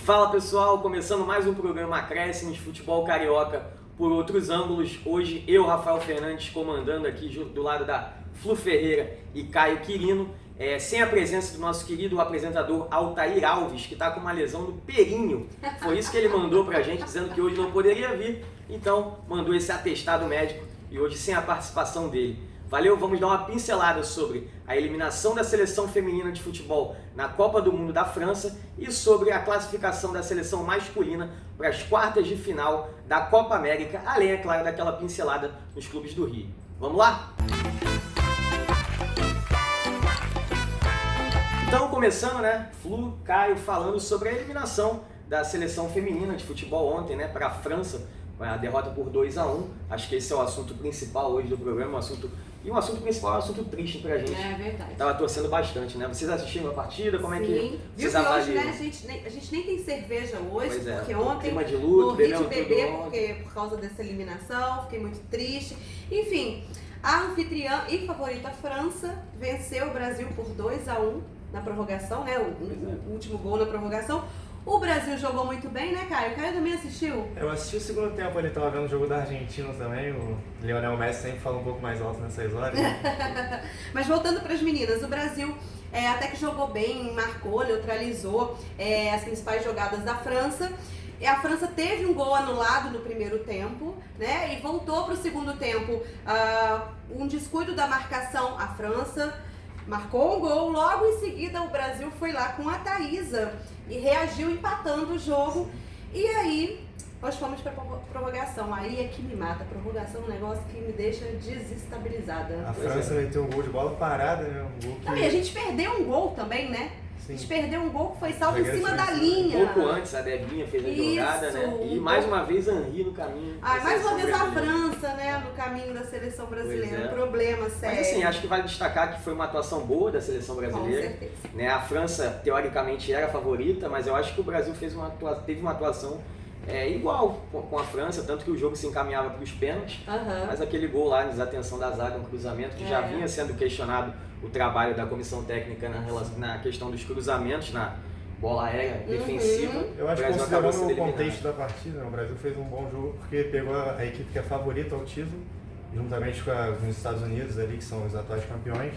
Fala pessoal, começando mais um programa Acréscimos de Futebol Carioca por outros ângulos. Hoje eu, Rafael Fernandes, comandando aqui do lado da Flu Ferreira e Caio Quirino, sem a presença do nosso querido apresentador Altair Alves, que está com uma lesão no períneo. Foi isso que ele mandou pra gente, dizendo que hoje não poderia vir, então mandou esse atestado médico e hoje sem a participação dele. Valeu, vamos dar uma pincelada sobre a eliminação da seleção feminina de futebol na Copa do Mundo da França e sobre a classificação da seleção masculina para as quartas de final da Copa América, além, é claro, daquela pincelada nos clubes do Rio. Vamos lá? Então, começando, Flu, Caio, falando sobre a eliminação da seleção feminina de futebol ontem, para a França, a derrota por 2-1. Acho que esse é o assunto principal hoje do programa, um assunto principal é um assunto triste pra gente. É verdade. Tava torcendo bastante, Vocês assistiram a partida? Como é que vocês avaliam? Hoje, a gente nem tem cerveja hoje, porque ontem clima de luto, morri de beber por causa dessa eliminação, fiquei muito triste. Enfim, a anfitriã e favorita França venceu o Brasil por 2-1 na prorrogação, o último gol na prorrogação. O Brasil jogou muito bem, Caio? O Caio também assistiu? Eu assisti o segundo tempo, ele estava vendo o jogo da Argentina também. O Lionel Messi sempre fala um pouco mais alto nessas horas. Mas voltando para as meninas, o Brasil até que jogou bem, marcou, neutralizou as principais jogadas da França. A França teve um gol anulado no primeiro tempo, e voltou para o segundo tempo. Um descuido da marcação, a França marcou um gol, logo em seguida o Brasil foi lá com a Thaísa e reagiu empatando o jogo. E aí nós fomos para prorrogação. Aí é que me mata. A prorrogação é um negócio que me deixa desestabilizada. A França meteu um gol de bola parada, Um gol que... Não, e a gente perdeu um gol também, Sim. A gente perdeu um gol que foi salvo em cima da linha. Um pouco antes, a Debinha fez a jogada, E mais uma vez Henry no caminho. Mais uma vez a França, no caminho da seleção brasileira. Problema sério. Mas assim, acho que vale destacar que foi uma atuação boa da seleção brasileira. Com certeza. A França, teoricamente, era a favorita, mas eu acho que o Brasil teve uma atuação igual com a França, tanto que o jogo se encaminhava para os pênaltis, mas aquele gol lá, desatenção da zaga, um cruzamento que já vinha sendo questionado o trabalho da comissão técnica na questão dos cruzamentos, na bola aérea defensiva. Eu acho que considerando o contexto da partida, o Brasil fez um bom jogo porque pegou a equipe que é favorita ao título, juntamente com os Estados Unidos ali, que são os atuais campeões,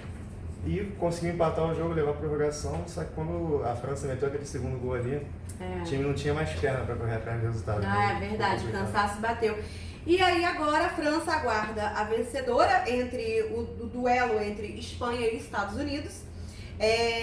e conseguiu empatar o jogo, levar a prorrogação, só que quando a França meteu aquele segundo gol ali, o time não tinha mais perna para correr atrás do resultado. É verdade, o cansaço bateu. E aí agora a França aguarda a vencedora entre o duelo entre Espanha e Estados Unidos.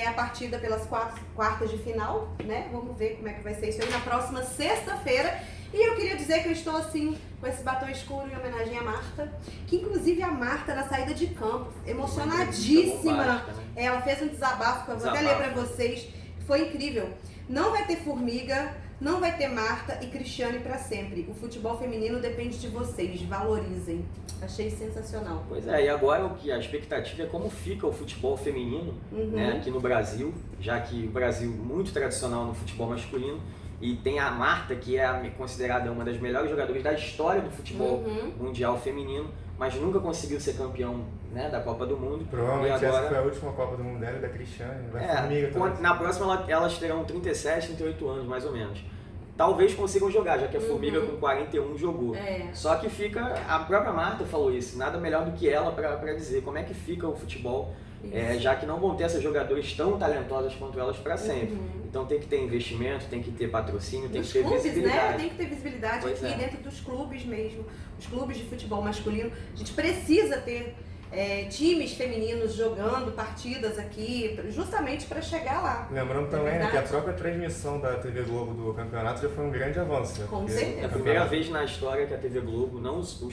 A partida pelas quartas de final, Vamos ver como é que vai ser isso aí na próxima sexta-feira. E eu queria dizer que eu estou assim, com esse batom escuro em homenagem à Marta, que inclusive a Marta na saída de campo, emocionadíssima. Ela fez um desabafo que eu vou até ler pra vocês, foi incrível. Não vai ter Formiga, não vai ter Marta e Cristiane para sempre. O futebol feminino depende de vocês, valorizem. Achei sensacional. Pois é, e agora a expectativa é como fica o futebol feminino aqui no Brasil, já que o Brasil é muito tradicional no futebol masculino, e tem a Marta, que é considerada uma das melhores jogadoras da história do futebol mundial feminino, mas nunca conseguiu ser campeão da Copa do Mundo. Provavelmente essa foi a última Copa do Mundo dela e da Cristiane. Na próxima elas terão 37, 38 anos, mais ou menos. Talvez consigam jogar, já que a Formiga com 41 jogou. Só que fica, a própria Marta falou isso, nada melhor do que ela para dizer como é que fica o futebol, já que não vão ter essas jogadoras tão talentosas quanto elas para sempre. Então tem que ter investimento, tem que ter patrocínio, tem que ter visibilidade. Tem que ter visibilidade dentro dos clubes mesmo, os clubes de futebol masculino. A gente precisa ter times femininos jogando partidas aqui, justamente para chegar lá. Lembrando também que a própria transmissão da TV Globo do campeonato já foi um grande avanço. Com certeza. É a primeira vez na história que a TV Globo, antes o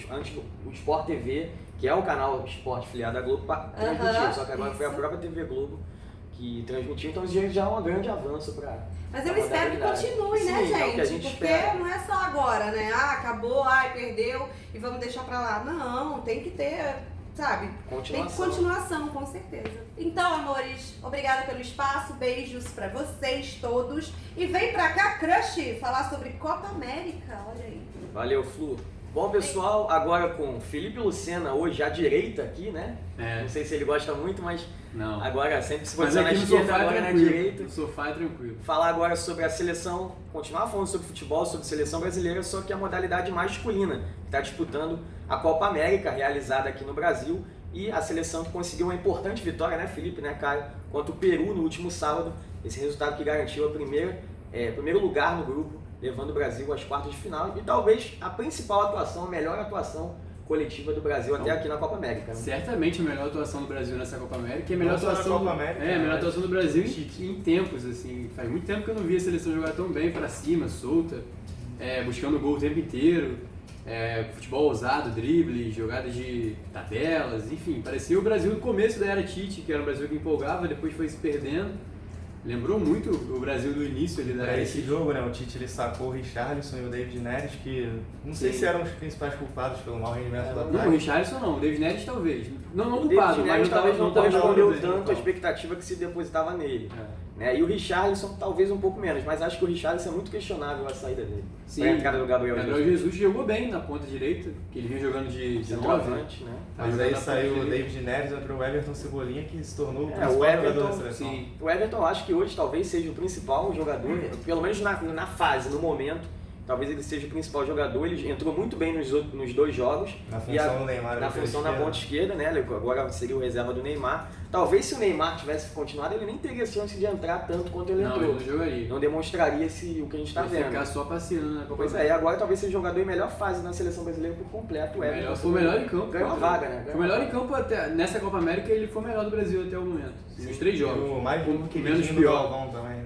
Sport TV, que é o canal esporte filiado à Globo, transmitiu, só que agora foi a própria TV Globo que transmitiu, então isso já é um grande avanço para... Mas eu espero que continue, gente? É o que a gente porque espera. Não é só agora, acabou, perdeu e vamos deixar para lá. Não, tem que ter... Tem continuação, com certeza. Então, amores, obrigada pelo espaço, beijos pra vocês todos. E vem pra cá, Crush, falar sobre Copa América, olha aí. Valeu, Flu. Bom, pessoal, agora com Felipe Lucena, hoje à direita aqui, Não sei se ele gosta muito, mas Não. Agora sempre se Mas posiciona na aqui no esquerda, sofá é agora na tranquilo. direita. No sofá é tranquilo. Falar agora sobre a seleção, continuar falando sobre futebol, sobre seleção brasileira, só que a modalidade masculina, que está disputando a Copa América, realizada aqui no Brasil, e a seleção que conseguiu uma importante vitória, né, Felipe, né, Caio, contra o Peru no último sábado, esse resultado que garantiu primeiro lugar no grupo, levando o Brasil às quartas de final, e talvez a principal atuação, a melhor atuação coletiva do Brasil até aqui na Copa América. Né? Certamente a melhor atuação do Brasil nessa Copa América e a melhor Não só na atuação, Copa América, a melhor mas atuação do Brasil Tite. em tempos, assim. Faz muito tempo que eu não vi a seleção jogar tão bem, pra cima, solta, buscando o gol o tempo inteiro, futebol ousado, drible, jogadas de tabelas, enfim. Parecia o Brasil no começo da era Tite, que era um Brasil que empolgava, depois foi se perdendo. Lembrou muito o Brasil do início ali da era Esse Tite. jogo, né, o Tite ele sacou o Richarlison e o David Neres, que não sei se eram os principais culpados pelo mau rendimento do Não, o ataque. Richarlison não, o David Neres talvez. Não O culpado, David mas Neres talvez não tava correspondeu jogando bem. tanto à expectativa que se depositava nele. É. Né? E o Richarlison talvez um pouco menos, mas acho que o Richarlison é muito questionável a saída dele. Sim, Foi a entrada do Gabriel Jesus jogou bem na ponta direita, que ele vinha jogando de 9. centroavante, né? Tá Mas jogando aí na saiu ponta o direita. David Neres, entrou o Everton Cebolinha, que se tornou o o principal jogador da Everton, seleção. Sim. O Everton eu acho que hoje talvez seja o principal jogador, pelo menos na fase, no momento, talvez ele seja o principal jogador. Ele entrou muito bem nos dois jogos. Na E função do Neymar. na função da ponta esquerda, né? Ele agora seria o reserva do Neymar. Talvez se o Neymar tivesse continuado, ele nem teria chance de entrar tanto quanto ele Não, entrou. ele não jogaria. Não demonstraria o que a gente está Vai vendo. ficar só passeando na Copa Pois é, e agora talvez seja o jogador em melhor fase na seleção brasileira por completo. O Everton Foi o melhor em campo. ganhou a vaga, né? Foi o melhor em campo até nessa Copa América, ele foi o melhor do Brasil até o momento. Nos 3 jogos. O mais novo que menos do pior. Galvão também,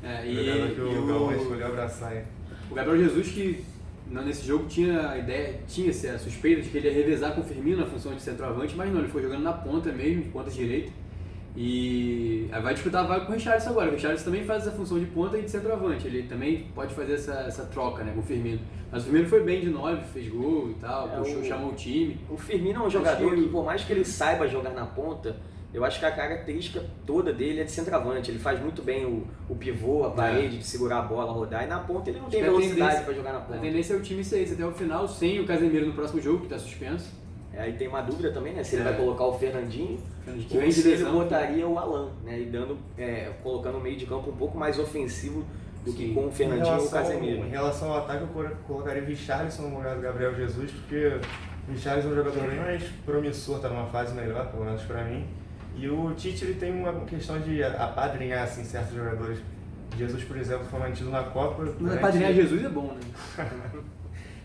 né? E que o Galvão escolheu abraçar ele. o Gabriel Jesus, que nesse jogo tinha a suspeita de que ele ia revezar com o Firmino na função de centroavante, mas não, ele foi jogando na ponta mesmo, de ponta direita. E aí vai disputar a vaga com o Richarlison agora. O Richarlison também faz essa função de ponta e de centroavante. Ele também pode fazer essa troca, né, com o Firmino. Mas o Firmino foi bem de 9, fez gol e tal, chamou o time. O Firmino é um jogador que, por mais que ele saiba jogar na ponta, eu acho que a característica toda dele é de centroavante. Ele faz muito bem o pivô, a parede, de segurar a bola, rodar. E na ponta ele não tem velocidade para jogar na ponta. A tendência é o time ser esse até o final, sem o Casemiro no próximo jogo, que está suspenso. Aí tem uma dúvida também, né? Se ele vai colocar o Fernandinho Que ou vem de se ele lesão. botaria o Alan, né? E colocando o meio de campo um pouco mais ofensivo do que com o Em Fernandinho ou o Casemiro. Em relação ao ataque, eu colocaria o Richarlison no lugar do Gabriel Jesus, porque o Richarlison é um jogador bem mais promissor, está numa fase melhor, pelo menos para mim. E o Tite ele tem uma questão de apadrinhar assim, certos jogadores. Jesus, por exemplo, foi mantido na Copa. Mas apadrinhar Jesus é bom, né?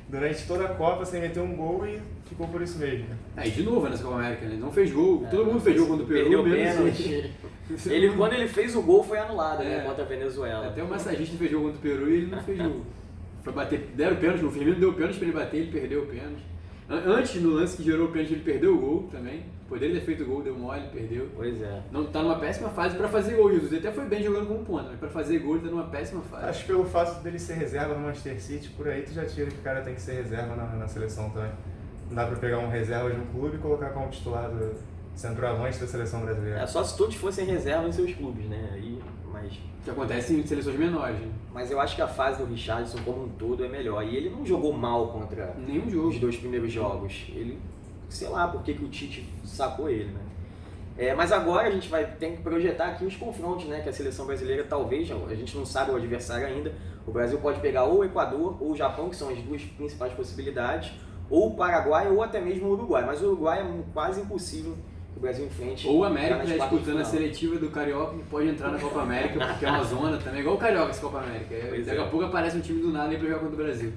Durante toda a Copa, sem meter um gol e ficou por isso mesmo. E de novo nessa Copa América, né? Ele não fez gol. Todo mundo fez gol quando Perdeu perdeu, menos pênalti. ele. Quando ele fez o gol, foi anulado, né? É. Contra a Venezuela. Até o massagista fez gol contra o Peru e ele não fez gol. Foi bater, deram pênalti, o Firmino deu pênalti pra ele bater, ele perdeu o pênalti. Antes, no lance que gerou o pênalti, ele perdeu o gol também. Poderia ter feito o gol, deu mole, perdeu. Pois é. Não, tá numa péssima fase pra fazer gol, Jesus. Ele até foi bem jogando como ponta, mas pra fazer gol ele tá numa péssima fase. Acho que pelo fato dele ser reserva no Manchester City, por aí tu já tira que o cara tem que ser reserva na seleção também. Não dá pra pegar um reserva de um clube e colocar como titular do centroavante da seleção brasileira. É só se todos fossem reserva em seus clubes, né? Mas Que acontece em seleções menores, né? Mas eu acho que a fase do Richarlison como um todo é melhor. E ele não jogou mal contra Nenhum jogo. os 2 primeiros jogos. Ele, sei lá por que o Tite sacou ele, né? Mas agora a gente tem que projetar aqui os confrontos, né? Que a seleção brasileira talvez, a gente não sabe o adversário ainda. O Brasil pode pegar ou o Equador ou o Japão, que são as duas principais possibilidades, ou o Paraguai ou até mesmo o Uruguai. Mas o Uruguai é quase impossível que o Brasil enfrente. Ou o América nas tá quartas de disputando a final. seletiva do Carioca e pode entrar na Copa América, porque é uma zona também, igual o Carioca essa Copa América. Daqui a pouco aparece um time do nada aí pra jogar contra o Brasil.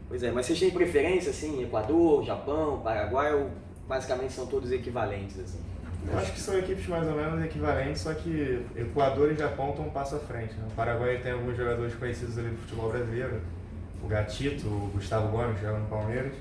Pois é, mas vocês têm preferência, assim, Equador, Japão, Paraguai, ou basicamente são todos equivalentes, assim? Eu acho que são equipes mais ou menos equivalentes, só que Equador e Japão estão um passo à frente. Né? O Paraguai tem alguns jogadores conhecidos ali do futebol brasileiro, o Gatito, o Gustavo Gomes, que joga no Palmeiras,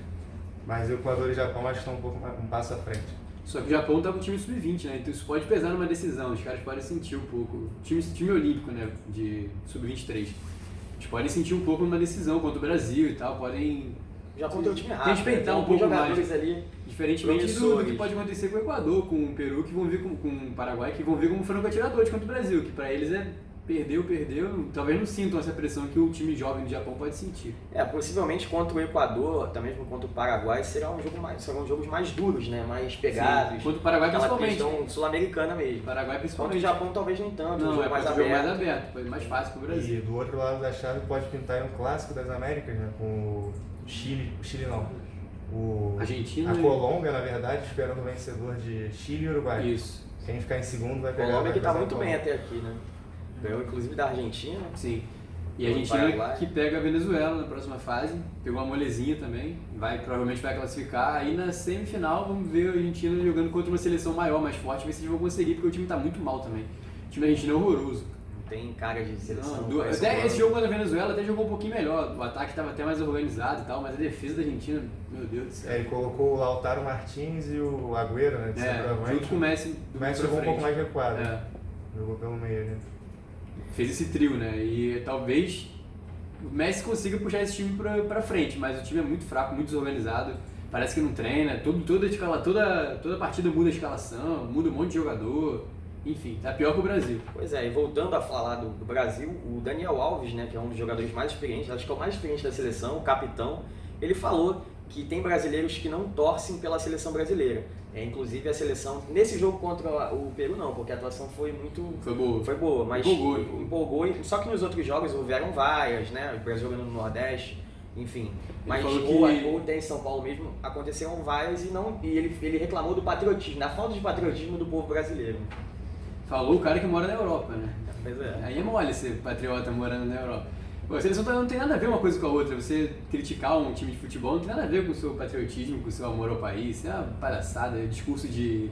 mas o Equador e Japão acho que estão um passo à frente. Só que o Japão tá com o time sub-20, né? Então isso pode pesar numa decisão, os caras podem sentir um pouco. Time olímpico, né? De sub-23. Eles podem sentir um pouco numa decisão contra o Brasil e tal, podem O Japão tem um time rápido, respeitar tem um pouco jogadores mais. ali. Diferentemente do promissores. que pode acontecer com o Equador, com o Peru, que vão vir com o Paraguai, que vão vir como franco atiradores contra o Brasil, que pra eles é perdeu, talvez não sintam essa pressão que o time jovem do Japão pode sentir. Possivelmente contra o Equador, até mesmo contra o Paraguai, serão jogos mais duros, né? Mais pegados. Sim, contra o Paraguai principalmente. Questão sul-americana mesmo. Paraguai principalmente. Contra o Japão talvez nem tanto, não, um jogo mais aberto. Foi mais fácil pro Brasil. E do outro lado da chave pode pintar um clássico das Américas, né? Com o Chile não. Argentina a Colômbia, na verdade, esperando o vencedor de Chile e Uruguai. Isso. Quem ficar em segundo vai pegar. Colômbia que tá muito bem até aqui, né? Ganhou inclusive da Argentina. Sim. E a Argentina que pega a Venezuela na próxima fase, pegou uma molezinha também, provavelmente vai classificar. Aí na semifinal vamos ver a Argentina jogando contra uma seleção maior, mais forte, ver se eles vão conseguir, porque o time tá muito mal também. O time da Argentina é horroroso. Não tem cara de seleção. Até esse jogo contra a Venezuela até jogou um pouquinho melhor, o ataque estava até mais organizado e tal, mas a defesa da Argentina, meu Deus do céu. Ele colocou o Lautaro Martins e o Agüero, né? De centroavante. Junto com o Messi. O Messi jogou um pouco mais recuado. Jogou pelo meio, né? Fez esse trio, né? E talvez o Messi consiga puxar esse time pra frente, mas o time é muito fraco, muito desorganizado. Parece que não treina, toda partida muda a escalação, muda um monte de jogador. Enfim, tá pior que o Brasil. Pois é, e voltando a falar do Brasil, o Daniel Alves, né, que é um dos jogadores mais experientes, acho que é o mais experiente da seleção, o capitão, ele falou que tem brasileiros que não torcem pela seleção brasileira. Inclusive a seleção, nesse jogo contra o Peru não, porque a atuação foi boa, mas empolgou. Só que nos outros jogos houveram vaias, né, o Brasil jogando no Nordeste, enfim. Mas ou até em São Paulo mesmo aconteceram vaias e ele reclamou do patriotismo, da falta de patriotismo do povo brasileiro. Falou o cara que mora na Europa, né? Pois é. Aí é mole ser patriota morando na Europa. Pô, a seleção não tem nada a ver uma coisa com a outra. Você criticar um time de futebol não tem nada a ver com o seu patriotismo, com o seu amor ao país. Isso é uma palhaçada, discurso de...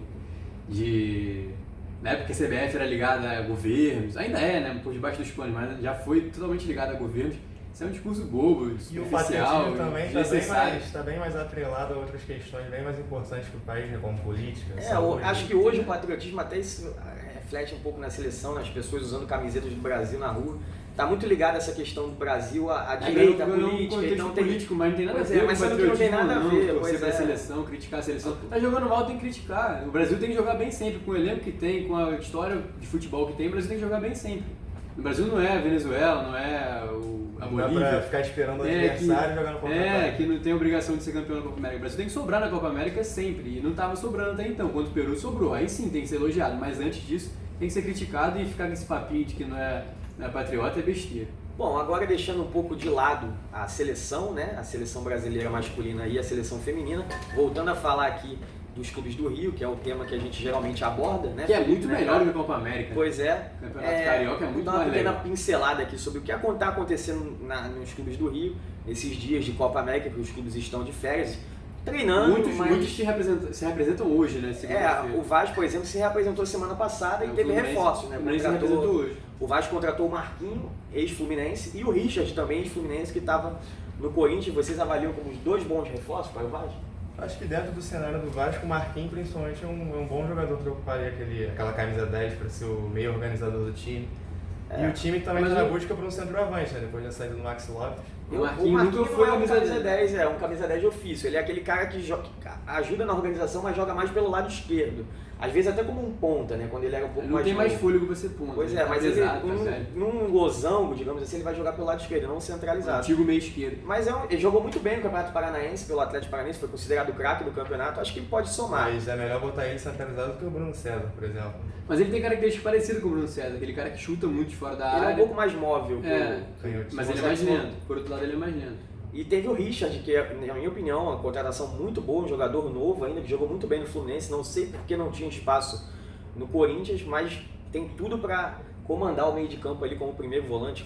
Na época a CBF era ligada a governos, ainda é, né? Por debaixo dos panos, mas já foi totalmente ligada a governos. Isso é um discurso bobo, superficial. E o patriotismo também está bem mais atrelado a outras questões bem mais importantes para o país, né? Como política. Eu acho que hoje o patriotismo até isso reflete um pouco na seleção, nas pessoas usando camisetas do Brasil na rua. Está muito ligado essa questão do Brasil à direita, à política. Então tem político, mas não tem nada a ver. Mas não tem nada a ver. Torcer pra seleção, criticar a seleção. Tá jogando mal, tem que criticar. O Brasil tem que jogar bem sempre. Com o elenco que tem, com a história de futebol que tem, o Brasil tem que jogar bem sempre. O Brasil não é a Venezuela, não é a Bolívia. Não dá pra ficar esperando o adversário jogando Copa América. Que não tem obrigação de ser campeão da Copa América. O Brasil tem que sobrar na Copa América sempre. E não estava sobrando até então. Quando o Peru sobrou, aí sim tem que ser elogiado. Mas antes disso, tem que ser criticado e ficar com esse papinho de que não é patriota é besteira. Bom, agora deixando um pouco de lado a seleção, né? A seleção brasileira masculina e a seleção feminina, voltando a falar aqui dos clubes do Rio, que é o tema que a gente geralmente aborda, né? Que é muito melhor do que a Copa América. Pois é. O Campeonato Carioca é muito dar uma mais pequena legal. pincelada aqui sobre o que está acontecendo nos clubes do Rio, nesses dias de Copa América, que os clubes estão de férias, treinando. Muitos se representam hoje, né? O Vasco, por exemplo, se reapresentou semana passada e teve reforços, né? O Vasco contratou o Marquinhos, ex-Fluminense, e o Richard também, ex-Fluminense, que estava no Corinthians. Vocês avaliam como os dois bons reforços para o Vasco? Acho que dentro do cenário do Vasco, o Marquinhos principalmente é um bom jogador que ocuparia aquela camisa 10 para ser o meio organizador do time. E o time também está na busca por um centroavante, né? Depois da saída do Maxi Lopes. O Marquinhos nunca foi um camisa 10, é um camisa 10 de ofício. Ele é aquele cara que ajuda na organização, mas joga mais pelo lado esquerdo. Às vezes até como um ponta, né? Quando ele era um pouco mais... Não tem mais fôlego pra ser ponta. Pois é, mas ele, num losango, digamos assim, ele vai jogar pelo lado esquerdo, não centralizado. Antigo meio esquerdo. Mas ele jogou muito bem no Campeonato Paranaense, pelo Atlético Paranaense, foi considerado o craque do campeonato. Acho que ele pode somar. Mas é melhor botar ele centralizado do que o Bruno César, por exemplo. Mas ele tem características parecidas com o Bruno César, aquele cara que chuta muito de fora da área. Ele é um pouco mais móvel. Mas ele é mais lento. Por outro lado, ele é mais lento. E teve o Richard, que é, na minha opinião, uma contratação muito boa, um jogador novo ainda, que jogou muito bem no Fluminense. Não sei porque não tinha espaço no Corinthians, mas tem tudo para comandar o meio de campo ali como primeiro volante.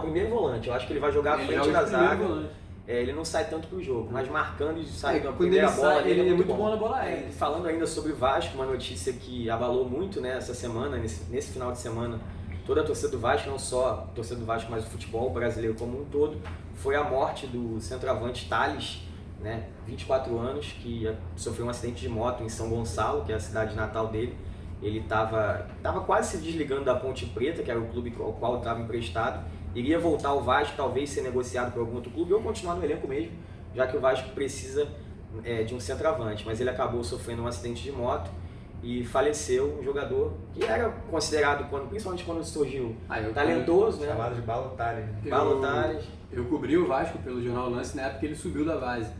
Primeiro volante. Eu acho que ele vai jogar à frente da zaga. Ele não sai tanto pro jogo, mas marcando e saindo na primeira bola dele ele é muito bom na bola aérea. Falando ainda sobre o Vasco, uma notícia que abalou muito, né, essa semana, nesse final de semana, toda a torcida do Vasco, não só a torcida do Vasco, mas o futebol brasileiro como um todo, foi a morte do centroavante Thales, né, 24 anos, que sofreu um acidente de moto em São Gonçalo, que é a cidade natal dele. Ele estava quase se desligando da Ponte Preta, que era o clube ao qual estava emprestado. Iria voltar ao Vasco, talvez ser negociado por algum outro clube ou continuar no elenco mesmo, já que o Vasco precisa de um centroavante. Mas ele acabou sofrendo um acidente de moto e faleceu, um jogador que era considerado, principalmente quando surgiu, Eu talentoso, né? Chamado de Balotelli. Balotelli. Eu cobri o Vasco pelo Jornal Lance na época que ele subiu da base.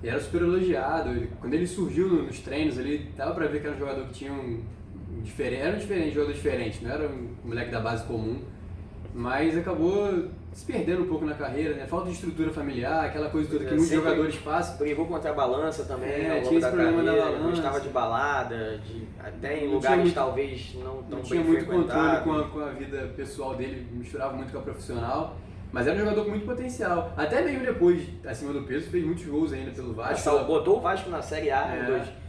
E era super elogiado. Quando ele surgiu nos treinos, ele dava pra ver que era um jogador que tinha era um jogador diferente, não era um moleque da base comum. Mas acabou se perdendo um pouco na carreira, né? Falta de estrutura familiar, aquela coisa toda que muitos jogadores passam. Brigou contra a balança também, ao longo tinha esse da problema carreira, da balança. Gostava de balada, até em Não lugares tinha muito- talvez não tão Não tinha bem muito controle frequentados. com a vida pessoal dele, misturava muito com a profissional. Mas era um jogador com muito potencial. Até mesmo depois, acima do peso, fez muitos gols ainda pelo Vasco. Botou o Vasco na Série A em 2015.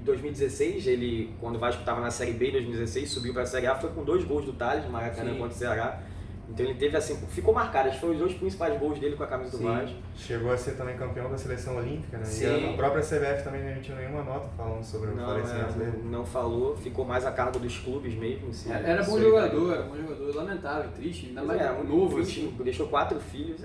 2016, ele, quando o Vasco estava na Série B em 2016, subiu para a Série A, foi com 2 gols do Thales, no Maracanã Sim. contra o Ceará. Então ele teve assim, ficou marcado, acho que foram os 2 principais gols dele com a camisa do Sim. Vasco. Chegou a ser também campeão da seleção olímpica, né? Sim. E a própria CBF também não emitiu nenhuma nota falando sobre o falecimento dele. Não falou, ficou mais a cargo dos clubes mesmo. Era bom jogador, lamentável, triste, ainda mais Muito novo triste, assim. deixou 4 filhos,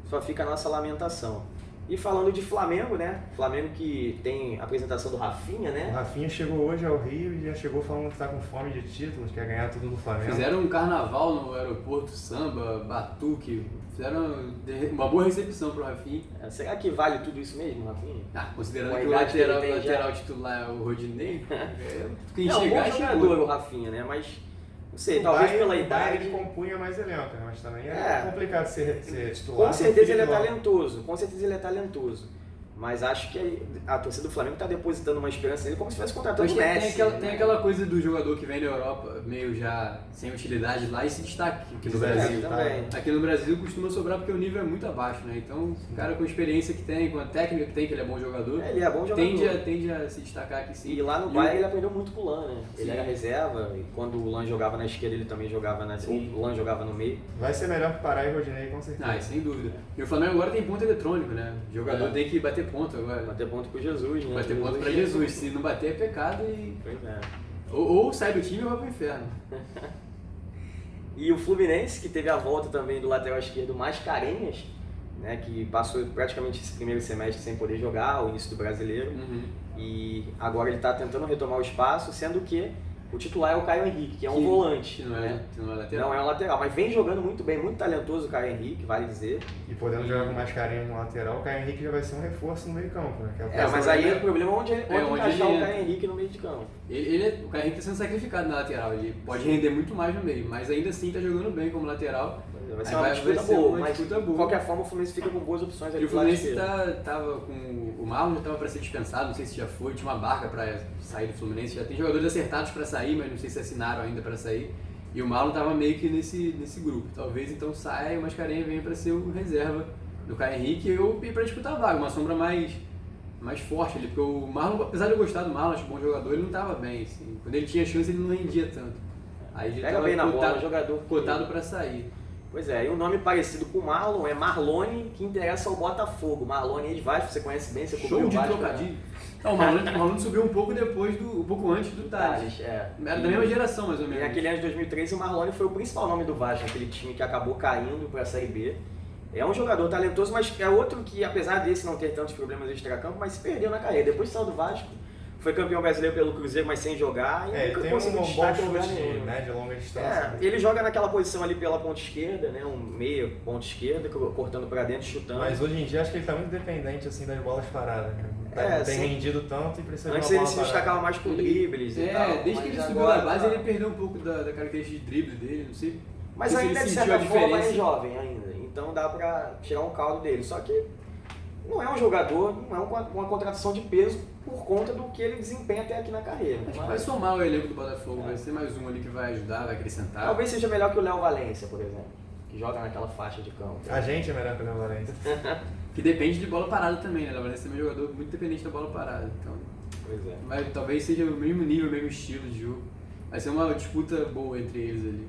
só fica a nossa lamentação. E falando de Flamengo, né? Flamengo que tem a apresentação do Rafinha, O né? Rafinha chegou hoje ao Rio e já chegou falando que está com fome de títulos, quer ganhar tudo do Flamengo. Fizeram um carnaval no aeroporto, samba, batuque, fizeram uma boa recepção pro Rafinha. Será que vale tudo isso mesmo, Rafinha? Considerando Com a que o idade que ele tem lateral titular é o Rodinei, quem É um bom chegar, jogador chegou. o Rafinha, né? Mas, não sei, O talvez Bayern- pela o Bayern idade... ele compunha mais elenco, né? Mas também É. complicado ser titular. Com certeza ele é no Felipe talentoso, com certeza ele é talentoso. Mas acho que a torcida do Flamengo está depositando uma esperança nele como se estivesse contratando Mas o Messi. tem aquela coisa do jogador que vem da Europa meio já sem utilidade lá e se destaca aqui no É, Brasil. também. Aqui no Brasil costuma sobrar porque o nível é muito abaixo, né? Então, o cara com a experiência que tem, com a técnica que tem, que ele é bom jogador, Ele é bom jogador. tende a se destacar aqui sim. E lá no E Bayern ele aprendeu muito com o Lan, né? Ele Sim. era reserva, e quando o Lan jogava na esquerda, ele também jogava na Sim. o Lan jogava no meio. Vai ser melhor que Pará e Rodinei, com certeza. Sem dúvida. E o Flamengo agora tem ponto eletrônico, né? O jogador tem que bater ponto agora. Bater ponto pro Jesus, né? Bater ponto pra Jesus. Se não bater é pecado e. Pois é. Ou sai do time ou vai pro inferno. E o Fluminense, que teve a volta também do lateral esquerdo Mascarenhas, né? Que passou praticamente esse primeiro semestre sem poder jogar, o início do Brasileiro. E agora ele está tentando retomar o espaço, sendo que o titular é o Caio Henrique, que é um volante. Que não né? é lateral. Não é um lateral, mas vem jogando muito bem, muito talentoso o Caio Henrique, vale dizer. E podendo jogar com mais carinho no lateral, o Caio Henrique já vai ser um reforço no meio campo, né? Que É, mas aí o ele... problema é onde encaixar onde o ele Caio Henrique no meio de campo. O Caio Henrique está sendo sacrificado na lateral. Ele pode render muito mais no meio, mas ainda assim está jogando bem como lateral. Vai ser Aí uma disputa ser boa, uma mas disputa de boa. qualquer forma o Fluminense fica com boas opções ali E o pro lado Fluminense esquerdo. tava com. O Marlon já estava para ser dispensado, não sei se já foi, tinha uma barca para sair do Fluminense. Já tem jogadores acertados para sair, mas não sei se assinaram ainda para sair. E o Marlon estava meio que nesse grupo. Talvez então saia e o Mascarenhas venha para ser o reserva do Caio Henrique e para disputar a vaga, uma sombra mais forte ali. Porque o Marlon, apesar de eu gostar do Marlon, acho bom jogador, ele não estava bem. Assim. Quando ele tinha chance, ele não rendia tanto. Aí ele Pega bem na bola, jogador. cotado para sair. Pois é, e um nome parecido com o Marlon é Marlone, que interessa ao Botafogo. Marlone é de Vasco, você conhece bem, você cobriu Show o de Vasco. trocadilho. Não, o Marlon subiu um pouco um pouco antes do Thales. É. Era da mesma geração, mais ou E menos. naquele ano de 2013 o Marlone foi o principal nome do Vasco, aquele time que acabou caindo para a Série B. É um jogador talentoso, mas é outro que, apesar desse não ter tantos problemas extracampo, mas se perdeu na carreira. Depois saiu do Vasco, foi campeão brasileiro pelo Cruzeiro, mas sem jogar, e ele nunca tem conseguiu um bom destaque em lugar chute nenhum. de média e longa distância. Ele joga naquela posição ali pela ponta esquerda, né? Um meia ponta esquerda, cortando para dentro, chutando. Mas hoje em dia acho que ele está muito dependente assim, das bolas paradas. Né? Não tem sim. rendido tanto e precisa Antes de uma ele bola se parada. destacava mais com dribles e tal. Desde que mas ele subiu agora da base, tá- ele perdeu um pouco da característica de drible dele, não sei. Mas não sei se ainda ele de sentiu certa a forma é diferença. jovem ainda, então dá pra tirar um caldo dele. Só que não é um jogador, não é uma contratação de peso por conta do que ele desempenha até aqui na carreira. Acho que vai Mas somar o elenco do Botafogo, vai ser mais um ali que vai ajudar, vai acrescentar. talvez seja melhor que o Léo Valência, por exemplo, que joga naquela faixa de campo. A gente é melhor que o Léo Valência. Que depende de bola parada também, né? O Valencia também é um jogador muito dependente da bola parada. Então, Pois é. mas talvez seja o mesmo nível, o mesmo estilo de jogo. Vai ser uma disputa boa entre eles ali.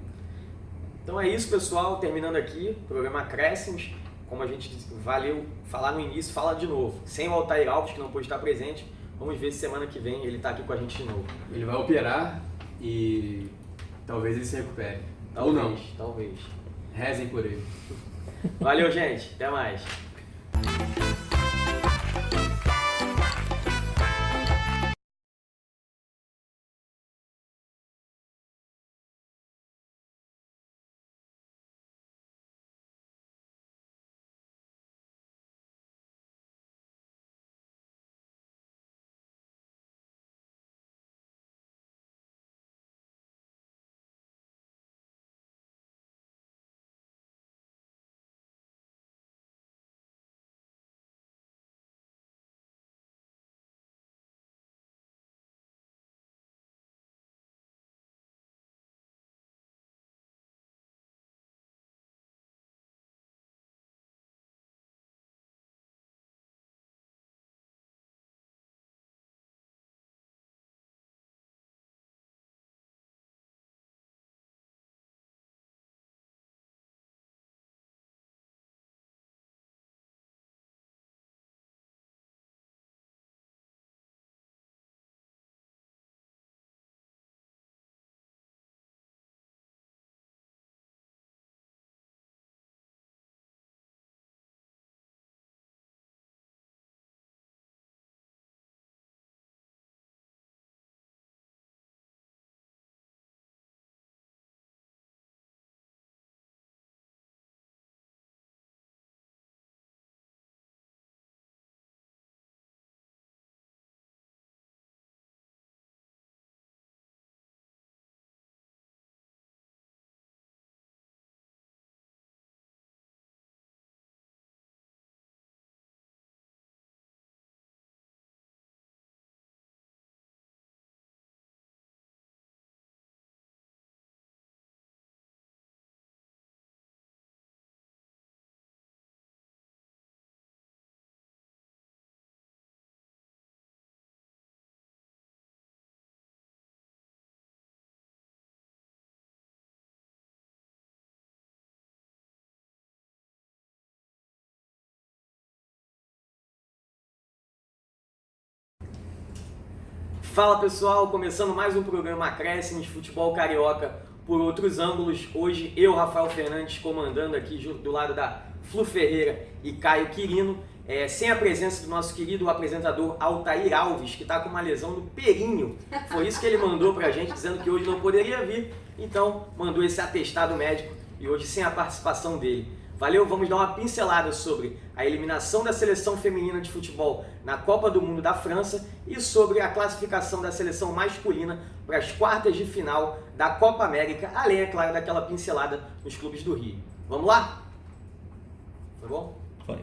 Então é isso, pessoal. Terminando aqui, programa Acréscimos. Como a gente disse, valeu falar no início, fala de novo. Sem o Altair Alves, que não pôde estar presente. Vamos ver se semana que vem ele está aqui com a gente de novo. Ele vai operar e talvez ele se recupere. Ou não. Talvez. Rezem por ele. Valeu, gente. Até mais. Fala pessoal, começando mais um programa Acréscimos Futebol Carioca por outros ângulos. Hoje eu, Rafael Fernandes, comandando aqui do lado da Flu Ferreira e Caio Quirino, sem a presença do nosso querido apresentador Altair Alves, que está com uma lesão no períneo. Foi isso que ele mandou pra gente, dizendo que hoje não poderia vir, então mandou esse atestado médico e hoje sem a participação dele. Valeu, vamos dar uma pincelada sobre a eliminação da seleção feminina de futebol na Copa do Mundo da França e sobre a classificação da seleção masculina para as quartas de final da Copa América, além, é claro, daquela pincelada nos clubes do Rio. Vamos lá? Foi bom? Foi.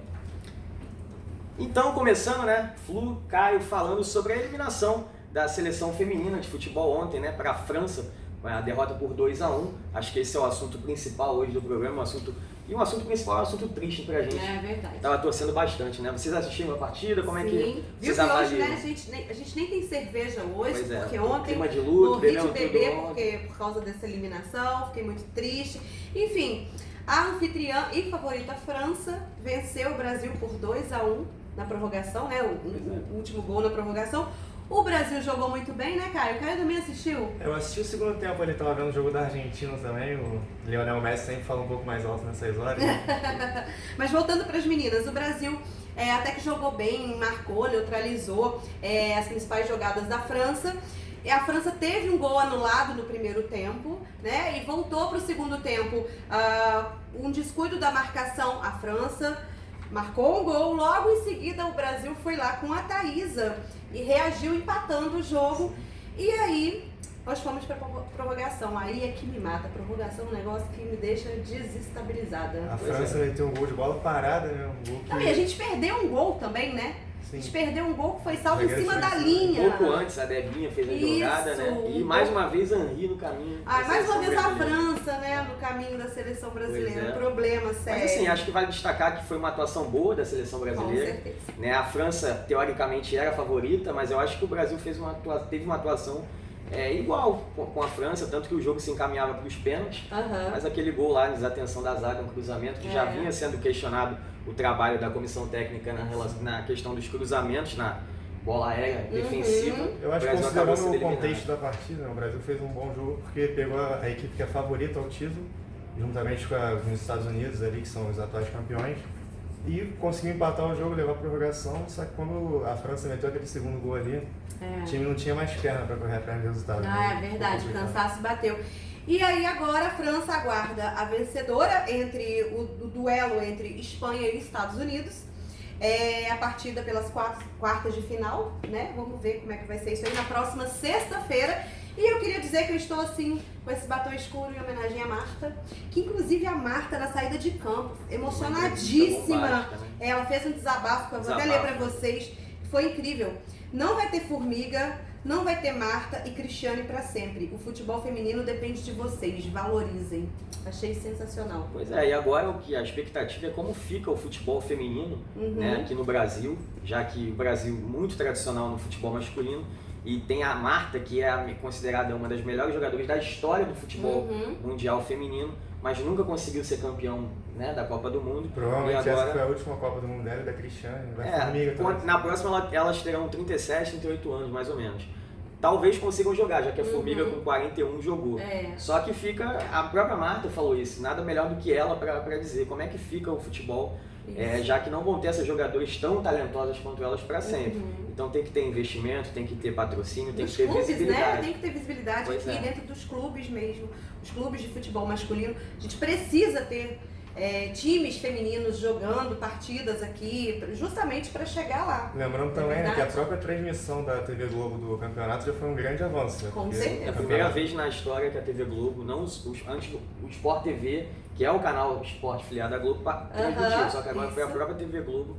Então, começando, né, Flu, Caio, falando sobre a eliminação da seleção feminina de futebol ontem, né, para a França, a derrota por 2-1. Acho que esse é o assunto principal hoje do programa, E um assunto principal é um assunto triste pra gente. É verdade. Tava torcendo bastante, né? Vocês assistiram a partida? Como é que Viu vocês que hoje, avaliam? né, a gente nem tem cerveja hoje, Pois é, porque um ontem clima de luto, morri de bebendo beber tudo ontem. por causa dessa eliminação, fiquei muito triste. Enfim, a anfitriã e favorita França venceu o Brasil por 2-1 na prorrogação, né? O último gol na prorrogação. O Brasil jogou muito bem, né, Caio? O Caio também assistiu? Eu assisti o segundo tempo, ele tava vendo o jogo da Argentina também, o Lionel Messi sempre fala um pouco mais alto nessas horas. Mas voltando para as meninas, o Brasil até que jogou bem, marcou, neutralizou as principais jogadas da França. A França teve um gol anulado no primeiro tempo, né? E voltou para o segundo tempo um descuido da marcação. A França marcou um gol, logo em seguida o Brasil foi lá com a Thaísa e reagiu empatando o jogo. E aí nós fomos para prorrogação. Aí é que me mata. Prorrogação é um negócio que me deixa desestabilizada. A França meteu um gol de bola parada, né? Um gol que... Não, e a gente perdeu um gol também, né? Sim. A gente perdeu um gol que foi salvo em cima da Um linha. pouco antes, a Debinha fez a jogada, né? E mais uma vez Henry no caminho. da Mais uma seleção vez a brasileira. França, né? No caminho da seleção brasileira. Pois é. Um problema sério. Mas assim, acho que vale destacar que foi uma atuação boa da seleção Com brasileira. certeza. Né? A França, teoricamente, era a favorita, mas eu acho que o Brasil teve uma atuação igual com a França, tanto que o jogo se encaminhava para os pênaltis, Aham. mas aquele gol lá, desatenção da zaga, um cruzamento, que já vinha sendo questionado o trabalho da comissão técnica na questão dos cruzamentos, na bola aérea defensiva. Eu acho que O Brasil acabou considerando sendo o eliminado. contexto da partida, né, o Brasil fez um bom jogo porque pegou a equipe que é favorita ao título, juntamente com os Estados Unidos ali, que são os atuais campeões, e conseguiu empatar o jogo, levar a prorrogação, só que quando a França meteu aquele segundo gol ali, o time não tinha mais perna para correr atrás do resultado. É verdade, o cansaço bateu. E aí agora a França aguarda a vencedora entre o duelo entre Espanha e Estados Unidos. A partida pelas quartas de final, né? Vamos ver como é que vai ser isso aí na próxima sexta-feira. E eu queria dizer que eu estou assim, com esse batom escuro em homenagem à Marta, que inclusive a Marta na saída de campo, emocionadíssima. bombástica, né? Ela fez um desabafo, que eu vou até ler pra vocês, foi incrível. Não vai ter Formiga, não vai ter Marta e Cristiane pra sempre. O futebol feminino depende de vocês, valorizem. Achei sensacional. Pois é, e agora a expectativa é como fica o futebol feminino, né, aqui no Brasil, já que o Brasil é muito tradicional no futebol masculino, e tem a Marta, que é considerada uma das melhores jogadoras da história do futebol mundial feminino, mas nunca conseguiu ser campeão, né, da Copa do Mundo. Provavelmente e agora, essa foi a última Copa do Mundo dela, da Cristiane, vai Formiga também. na próxima elas terão 37, 38 anos, mais ou menos. Talvez consigam jogar, já que a Formiga com 41 jogou. Só que fica, a própria Marta falou isso, nada melhor do que ela para dizer como é que fica o futebol, já que não vão ter essas jogadoras tão talentosas quanto elas para sempre. Então tem que ter investimento, tem que ter patrocínio, tem que ter visibilidade. Né? Tem que ter visibilidade Pois aqui dentro dos clubes mesmo, os clubes de futebol masculino. A gente precisa ter times femininos jogando partidas aqui, justamente para chegar lá. Lembrando também, né, que a própria transmissão da TV Globo do campeonato já foi um grande avanço. Né? Com certeza. É a primeira vez na história que a TV Globo, antes o Sport TV, que é o canal Sport filiado da Globo, transmitiu, só que agora foi a própria TV Globo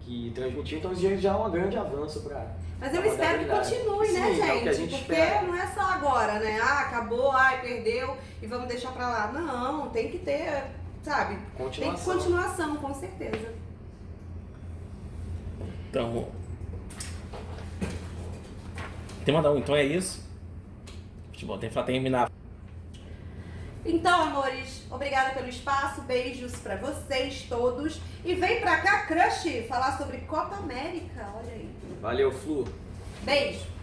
que transmitiu, então isso já é um grande avanço para. Mas eu espero que continue, né, Sim, gente? é o que a gente porque espera. não é só agora, né? Acabou, perdeu e vamos deixar pra lá. Não, tem que ter, sabe? Tem que continuação, com certeza. Então, então é isso. Futebol tem que terminar. Então, amores, obrigada pelo espaço, beijos pra vocês todos. E vem pra cá, Crush, falar sobre Copa América, olha aí. Valeu, Flu. Beijo.